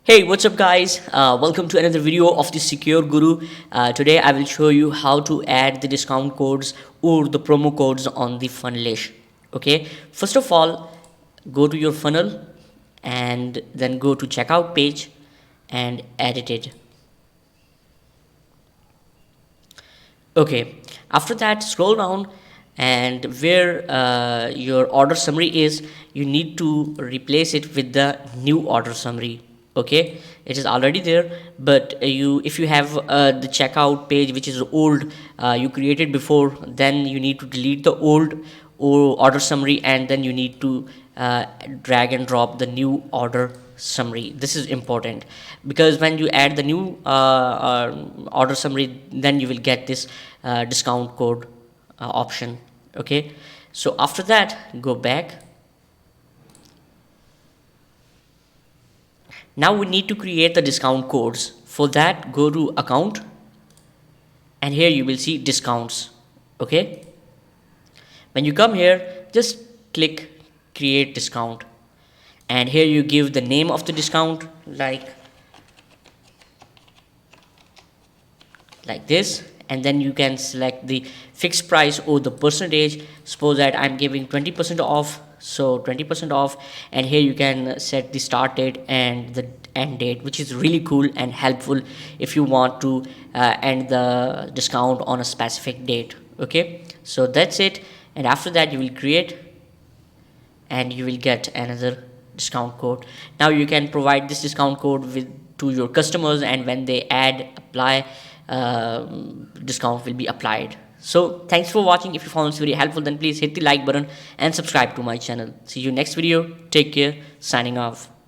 Hey, what's up guys? Welcome to another video of the Secure Guru. Today I will show you how to add the discount codes or the promo codes on the Funnelish. Okay, first of all, go to your funnel and then go to checkout page and edit it. Okay, after that scroll down and where your order summary is, you need to replace it with the new order summary. Okay, it is already there, but you if you have the checkout page which is old, you created before, then you need to delete the old or order summary, and then you need to drag and drop the new order summary. This is important because when you add the new order summary, then you will get this discount code option. Okay, so after that, go back. Now we need to create the discount codes. For that, go to account and here you will see discounts. Okay, when you come here, just click create discount, and here you give the name of the discount like this, and then you can select the fixed price or the percentage. Suppose that I'm giving 20% off, so 20% off, and here you can set the start date and the end date, which is really cool and helpful if you want to end the discount on a specific date. Okay, so that's it, and after that you will create and you will get another discount code. Now you can provide this discount code to your customers, and when they apply, discount will be applied. So thanks for watching. If you found this very helpful, then please hit the like button and subscribe to my channel. See you next video. Take care. Signing off.